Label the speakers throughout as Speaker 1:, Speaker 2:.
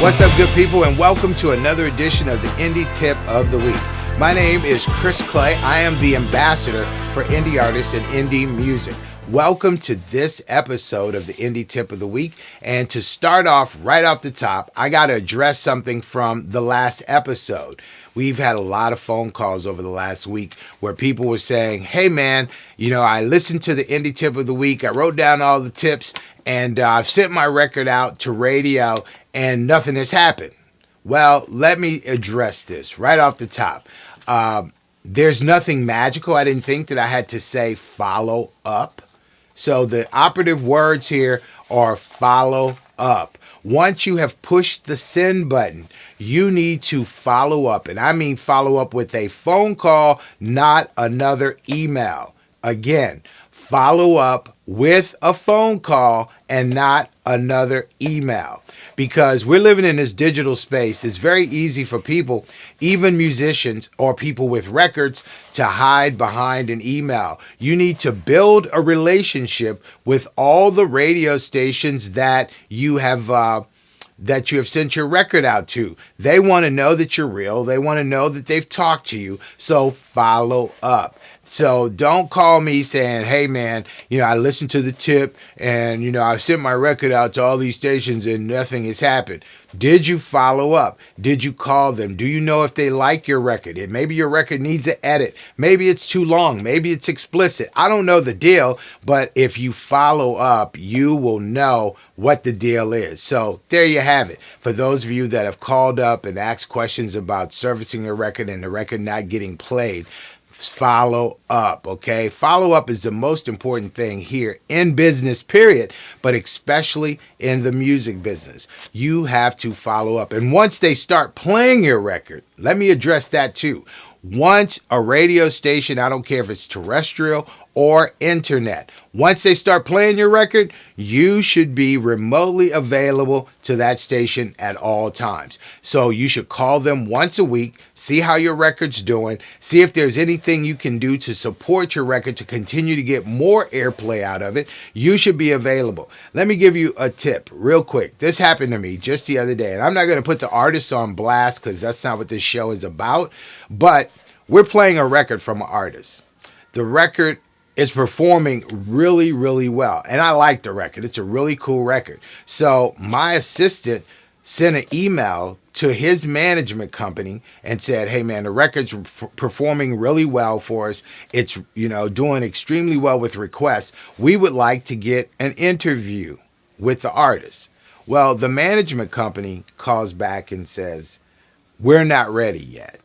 Speaker 1: What's up, good people, and welcome to another edition of the Indie Tip of the Week. My name is Chris Clay. I am the ambassador for indie artists and indie music. Welcome to this episode of the Indie Tip of the Week. And to start off right off the top, I got to address something from the last episode. We've had a lot of phone calls over the last week where people were saying, hey man, I listened to the Indie Tip of the Week. I wrote down all the tips and I've sent my record out to radio and nothing has happened. Well, let me address this right off the top. There's nothing magical. I didn't think that I had to say follow up. So the operative words here are follow up. Once you have pushed the send button, you need to follow up. And I mean follow up with a phone call, not another email. Again, follow up with a phone call and not another email. Because we're living in this digital space, it's very easy for people, even musicians or people with records, to hide behind an email. You need to build a relationship with all the radio stations that you have sent your record out to. They want to know that you're real. They want to know that they've talked to you. So follow up. So don't call me saying, hey man, I listened to the tip and, I sent my record out to all these stations and nothing has happened. Did you follow up? Did you call them? Do you know if they like your record? Maybe your record needs an edit. Maybe it's too long. Maybe it's explicit. I don't know the deal, but if you follow up, you will know what the deal is. So there you have it. For those of you that have called up and asked questions about servicing your record and the record not getting played, follow up, okay? Follow up is the most important thing here in business, period, but especially in the music business. You have to follow up. And once they start playing your record, let me address that too. Once a radio station, I don't care if it's terrestrial or internet, once they start playing your record, you should be remotely available to that station at all times. So you should call them once a week, see how your record's doing, see if there's anything you can do to support your record to continue to get more airplay out of it. You should be available. Let me give you a tip real quick. This happened to me just the other day, and I'm not going to put the artist on blast because that's not what this show is about, but we're playing a record from an artist. The record is performing really, really well. And I like the record. It's a really cool record. So my assistant sent an email to his management company and said, hey man, the record's performing really well for us. It's, doing extremely well with requests. We would like to get an interview with the artist. Well, the management company calls back and says, we're not ready yet.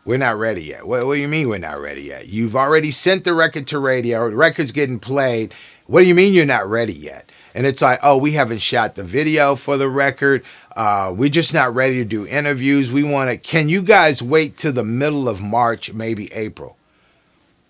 Speaker 1: We're not ready yet. What do you mean we're not ready yet? You've already sent the record to radio. The record's getting played. What do you mean you're not ready yet? And it's like, oh, we haven't shot the video for the record. We're just not ready to do interviews. Can you guys wait till the middle of March, maybe April?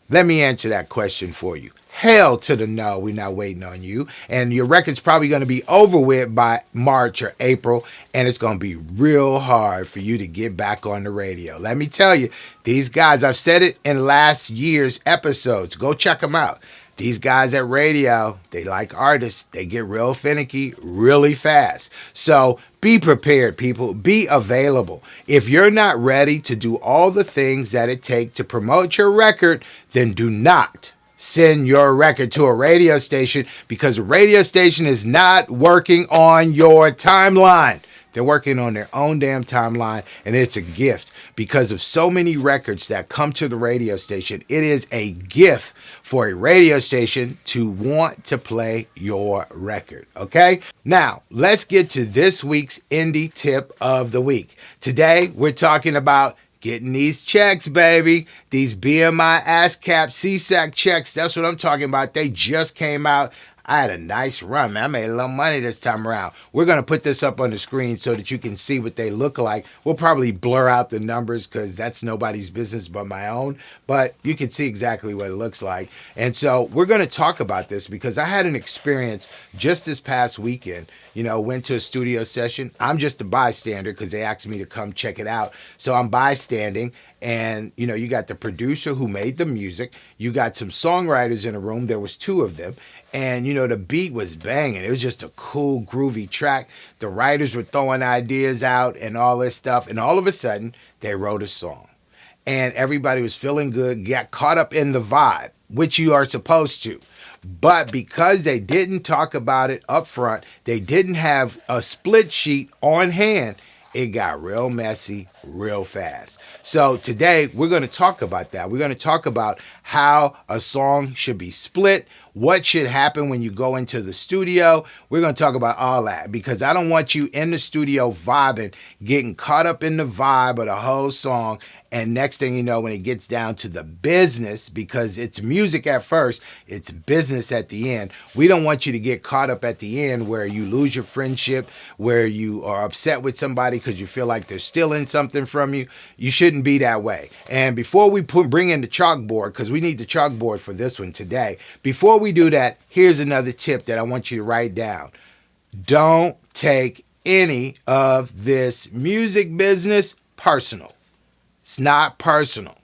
Speaker 1: Let me answer that question for you. Hell to the no, we're not waiting on you. And your record's probably going to be over with by March or April, and it's going to be real hard for you to get back on the radio. Let me tell you, these guys, I've said it in last year's episodes. Go check them out. These guys at radio, they like artists. They get real finicky really fast. So be prepared, people. Be available. If you're not ready to do all the things that it takes to promote your record, then do not send your record to a radio station, because a radio station is not working on your timeline. They're working on their own damn timeline, and it's a gift because of so many records that come to the radio station. It is a gift for a radio station to want to play your record, okay? Now, let's get to this week's Indie Tip of the Week. Today, we're talking about getting these checks, baby. These BMI, ASCAP, CSAC checks, that's what I'm talking about. They just came out. I had a nice run, man. I made a little money this time around. We're going to put this up on the screen so that you can see what they look like. We'll probably blur out the numbers because that's nobody's business but my own. But you can see exactly what it looks like. And so we're going to talk about this because I had an experience just this past weekend. Went to a studio session. I'm just a bystander because they asked me to come check it out. So I'm bystanding. And you got the producer who made the music, you got some songwriters in a room, there was two of them, and the beat was banging. It was just a cool groovy track. The writers were throwing ideas out and all this stuff, and all of a sudden they wrote a song, and everybody was feeling good, got caught up in the vibe, which you are supposed to. But because they didn't talk about it up front, they didn't have a split sheet on hand, it got real messy real fast. So today we're going to talk about that. We're going to talk about how a song should be split, what should happen when you go into the studio. We're going to talk about all that because I don't want you in the studio vibing, getting caught up in the vibe of the whole song. And next thing you know, when it gets down to the business, because it's music at first, it's business at the end. We don't want you to get caught up at the end where you lose your friendship, where you are upset with somebody because you feel like they're stealing something from you. You shouldn't be that way. And before we bring in the chalkboard, because we need the chalkboard for this one today, before we do that, here's another tip that I want you to write down. Don't take any of this music business personal. It's not personal.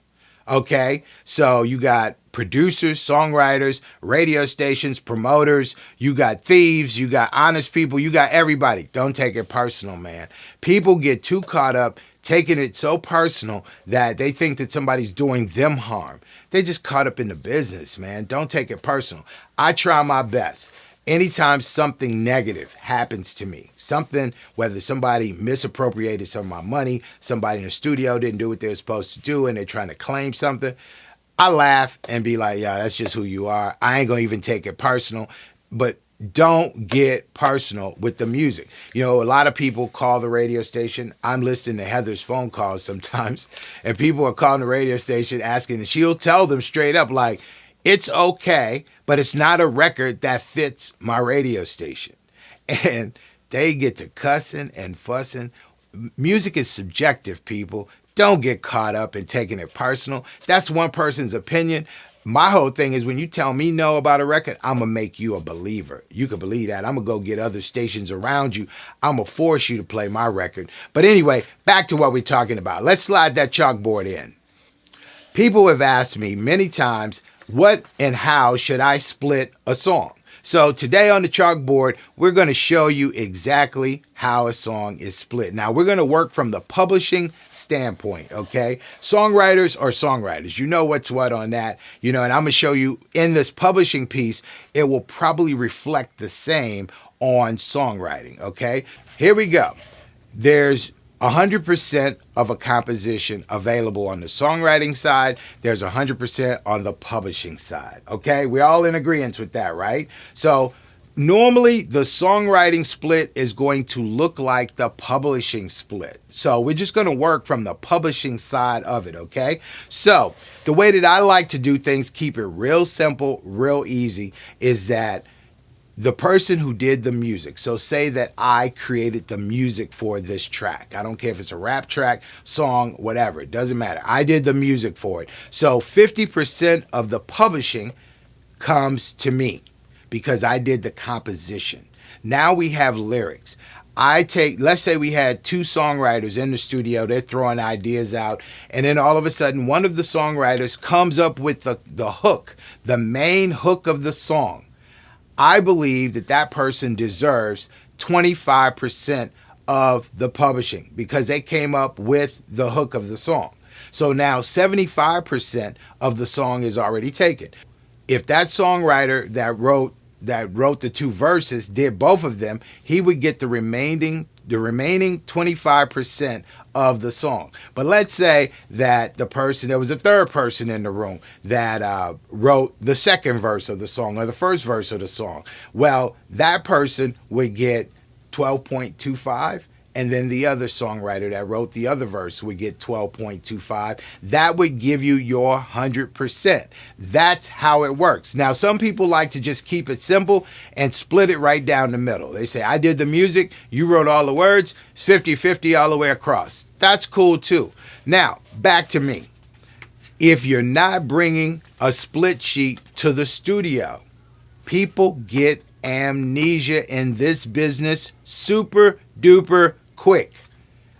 Speaker 1: Okay? So you got producers, songwriters, radio stations, promoters, you got thieves, you got honest people, you got everybody. Don't take it personal, man. People get too caught up taking it so personal that they think that somebody's doing them harm. They just caught up in the business, man. Don't take it personal. I try my best. Anytime something negative happens to me, something, whether somebody misappropriated some of my money, somebody in the studio didn't do what they were supposed to do, and they're trying to claim something, I laugh and be like, yeah, that's just who you are. I ain't going to even take it personal. But don't get personal with the music. A lot of people call the radio station. I'm listening to Heather's phone calls sometimes, and people are calling the radio station asking, and she'll tell them straight up, like, it's okay, but it's not a record that fits my radio station. And they get to cussing and fussing. Music is subjective, people. Don't get caught up in taking it personal. That's one person's opinion. My whole thing is when you tell me no about a record, I'm going to make you a believer. You can believe that. I'm going to go get other stations around you. I'm going to force you to play my record. But anyway, back to what we're talking about. Let's slide that chalkboard in. People have asked me many times, what and how should I split a song? So today on the chalkboard, we're going to show you exactly how a song is split. Now, we're going to work from the publishing standpoint, okay? Songwriters are songwriters. You know what's what on that, and I'm going to show you in this publishing piece, it will probably reflect the same on songwriting, okay? Here we go. There's 100% of a composition available on the songwriting side. There's 100% on the publishing side. Okay, we're all in agreement with that, right? So normally the songwriting split is going to look like the publishing split. So we're just going to work from the publishing side of it, okay? So the way that I like to do things, keep it real simple, real easy, is that the person who did the music, so say that I created the music for this track. I don't care if it's a rap track, song, whatever. It doesn't matter. I did the music for it. So 50% of the publishing comes to me because I did the composition. Now we have lyrics. Let's say we had two songwriters in the studio, they're throwing ideas out, and then all of a sudden one of the songwriters comes up with the hook, the main hook of the song. I believe that person deserves 25% of the publishing because they came up with the hook of the song. So now 75% of the song is already taken. If that songwriter that wrote the two verses did both of them, he would get the remaining 25% of the song. But let's say that there was a third person in the room that wrote the second verse of the song or the first verse of the song. Well, that person would get 12.25, and then the other songwriter that wrote the other verse would get 12.25. That would give you your 100%. That's how it works. Now, some people like to just keep it simple and split it right down the middle. They say, I did the music, you wrote all the words, it's 50-50 all the way across. That's cool too. Now, back to me. If you're not bringing a split sheet to the studio, people get amnesia in this business super duper quick.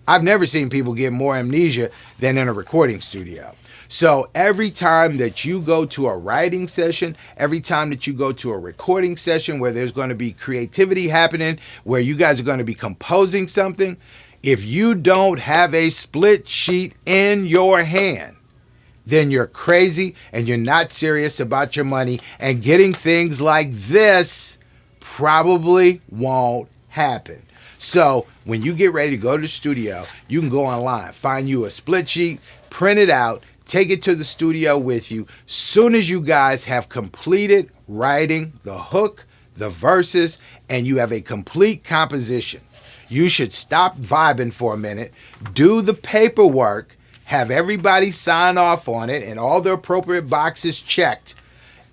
Speaker 1: I've never seen people get more amnesia than in a recording studio. So every time that you go to a writing session, every time that you go to a recording session where there's going to be creativity happening, where you guys are going to be composing something, if you don't have a split sheet in your hand, then you're crazy and you're not serious about your money, and getting things like this probably won't happen. So when you get ready to go to the studio, you can go online, find you a split sheet, print it out, take it to the studio with you. Soon as you guys have completed writing the hook, the verses, and you have a complete composition, you should stop vibing for a minute, do the paperwork, have everybody sign off on it and all the appropriate boxes checked.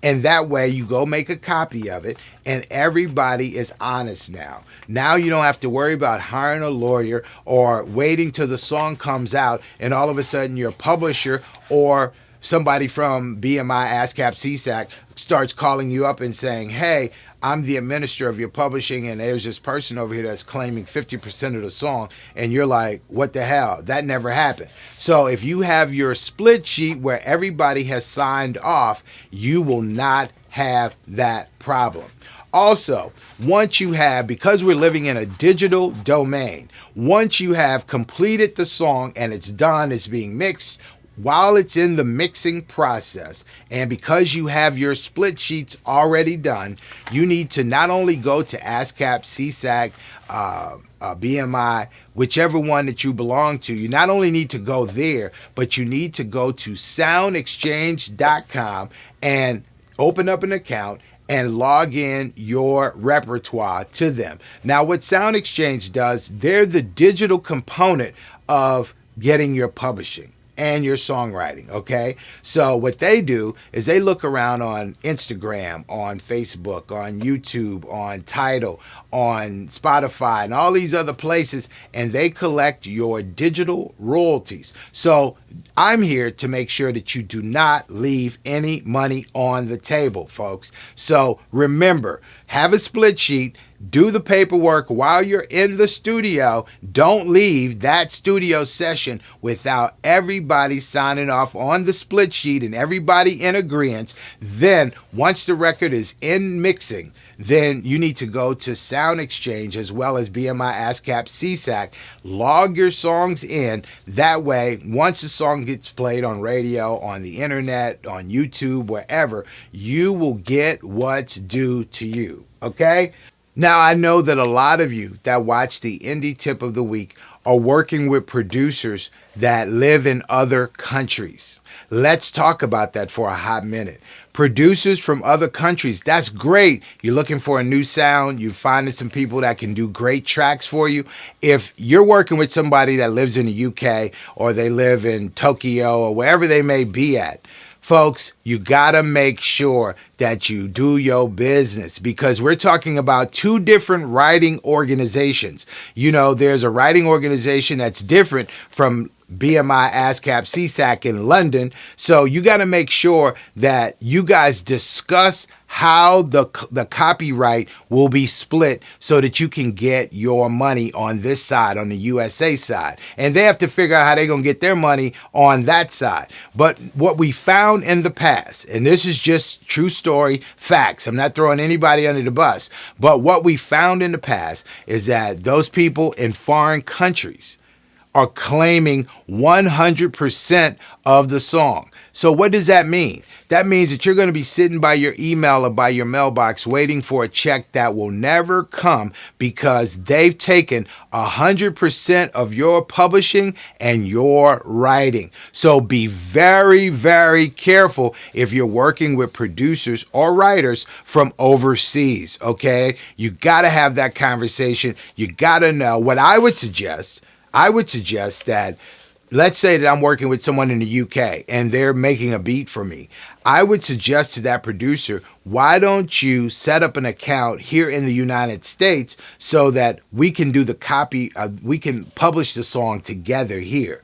Speaker 1: And that way you go make a copy of it and everybody is honest now. Now you don't have to worry about hiring a lawyer or waiting till the song comes out and all of a sudden your publisher or somebody from BMI, ASCAP, CSAC starts calling you up and saying, hey, I'm the administrator of your publishing and there's this person over here that's claiming 50% of the song, and you're like, what the hell? That never happened. So if you have your split sheet where everybody has signed off, you will not have that problem. Also, once you have, because we're living in a digital domain, once you have completed the song and it's done, it's being mixed, while it's in the mixing process, and because you have your split sheets already done, you need to not only go to ASCAP, CSAC, BMI, whichever one that you belong to, you not only need to go there, but you need to go to soundexchange.com and open up an account and log in your repertoire to them. Now, what Sound Exchange does, they're the digital component of getting your publishing and your songwriting, okay? So what they do is they look around on Instagram, on Facebook, on YouTube, on Tidal, on Spotify, and all these other places, and they collect your digital royalties. So I'm here to make sure that you do not leave any money on the table, folks. So remember, have a split sheet, do the paperwork while you're in the studio. Don't leave that studio session without everybody signing off on the split sheet and everybody in agreement. Then once the record is in mixing, then you need to go to Sound Exchange as well as BMI, ASCAP, CSAC, log your songs in. That way, once the song gets played on radio, on the internet, on YouTube, wherever, you will get what's due to you, okay? Now, I know that a lot of you that watch the Indie Tip of the Week are working with producers that live in other countries. Let's talk about that for a hot minute. Producers from other countries, that's great. You're looking for a new sound. You're finding some people that can do great tracks for you. If you're working with somebody that lives in the UK or they live in Tokyo or wherever they may be at, folks, you gotta make sure that you do your business, because we're talking about two different writing organizations. You know, there's a writing organization that's different from BMI, ASCAP, CSAC in London. So you got to make sure that you guys discuss how the copyright will be split so that you can get your money on this side, on the USA side. And they have to figure out how they're going to get their money on that side. But what we found in the past, and this is just true story facts, I'm not throwing anybody under the bus, but what we found in the past is that those people in foreign countries are claiming 100% of the song. So what does that mean? That means that you're going to be sitting by your email or by your mailbox waiting for a check that will never come because they've taken 100% of your publishing and your writing. So be very, very careful if you're working with producers or writers from overseas, okay? You got to have that conversation. You got to know. What I would suggest that, let's say that I'm working with someone in the UK and they're making a beat for me. I would suggest to that producer, why don't you set up an account here in the United States so that we can do the copy, we can publish the song together here.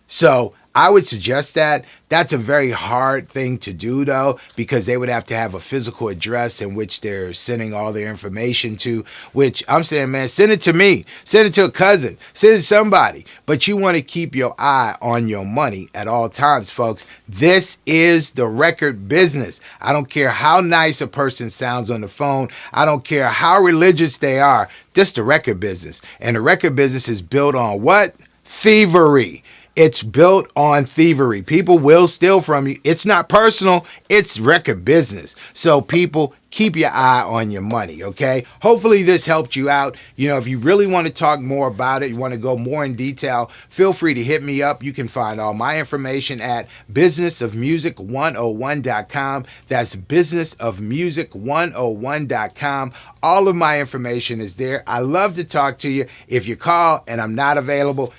Speaker 1: So I would suggest that. That's a very hard thing to do, though, because they would have to have a physical address in which they're sending all their information to, which I'm saying, man, send it to me. Send it to a cousin. Send it to somebody. But you want to keep your eye on your money at all times, folks. This is the record business. I don't care how nice a person sounds on the phone. I don't care how religious they are. This is the record business. And the record business is built on what? Thievery. It's built on thievery. People will steal from you. It's not personal. It's record business. So people, keep your eye on your money, okay? Hopefully this helped you out. You know, if you really want to talk more about it, you want to go more in detail, feel free to hit me up. You can find all my information at businessofmusic101.com. That's businessofmusic101.com. All of my information is there. I love to talk to you. If you call and I'm not available,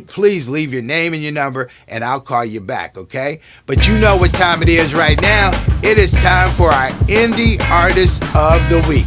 Speaker 1: please leave your name and your number and I'll call you back, okay? But you know what time it is right now. It is time for our Indie Artist of the Week.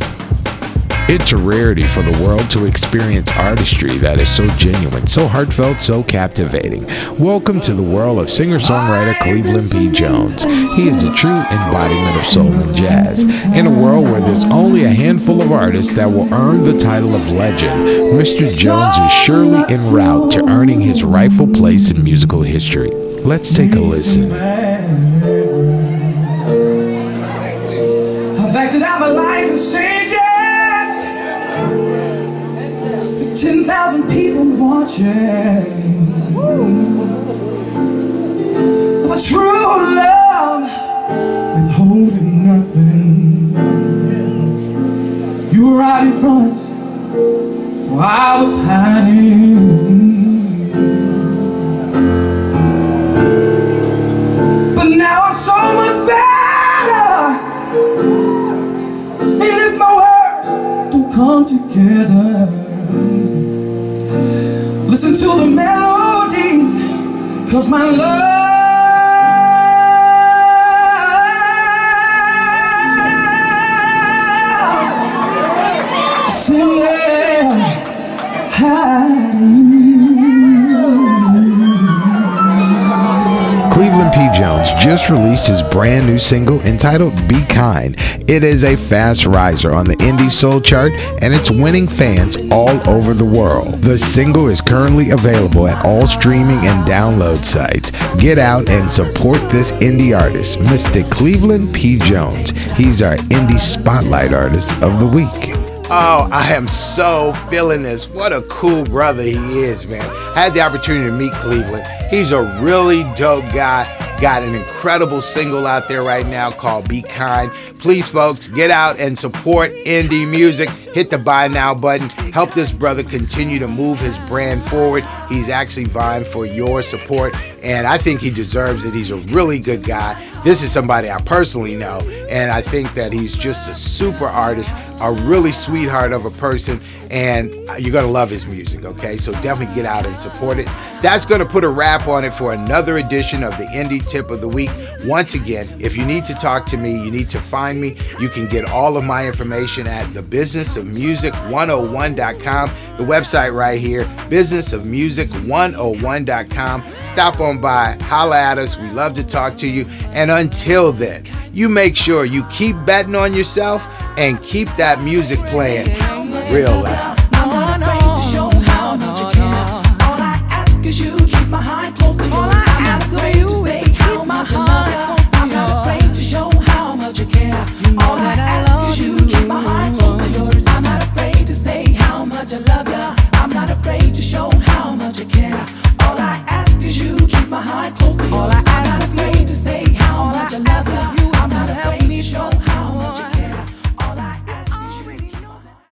Speaker 2: It's a rarity for the world to experience artistry that is so genuine, so heartfelt, so captivating. Welcome to the world of singer-songwriter Cleveland P. Jones. He is a true embodiment of soul and jazz. In a world where there's only a handful of artists that will earn the title of legend, Mr. Jones is surely en route to earning his rightful place in musical history. Let's take a listen.
Speaker 3: I've acted out my life in stages. 10,000 people watching. But true love, withholding nothing. You were right in front while I was hiding. But now I'm so much better. And if my words don't come together, listen to the melodies, 'cause my love is in there hiding.
Speaker 2: Cleveland P. Jones just released his brand new single entitled Be Kind. It is a fast riser on the indie soul chart and it's winning fans all over the world. The single is currently available at all streaming and download sites. Get out and support this indie artist, Mr. Cleveland P. Jones. He's our Indie Spotlight Artist of the Week.
Speaker 1: Oh, I am so feeling this. What a cool brother he is, man. I had the opportunity to meet Cleveland. He's a really dope guy. Got an incredible single out there right now called Be Kind. Please, folks, get out and support indie music. Hit the buy now button. Help this brother continue to move his brand forward. He's actually vying for your support, and I think he deserves it. He's a really good guy. This is somebody I personally know, and I think that he's just a super artist, a really sweetheart of a person, and you're going to love his music, okay? So definitely get out and support it. That's going to put a wrap on it for another edition of the Indie Tip of the Week. Once again, if you need to talk to me, you need to find me. You can get all of my information at thebusinessofmusic101.com. The website right here, businessofmusic101.com. Stop on by, holla at us. We love to talk to you. And until then, you make sure you keep betting on yourself and keep that music playing real loud.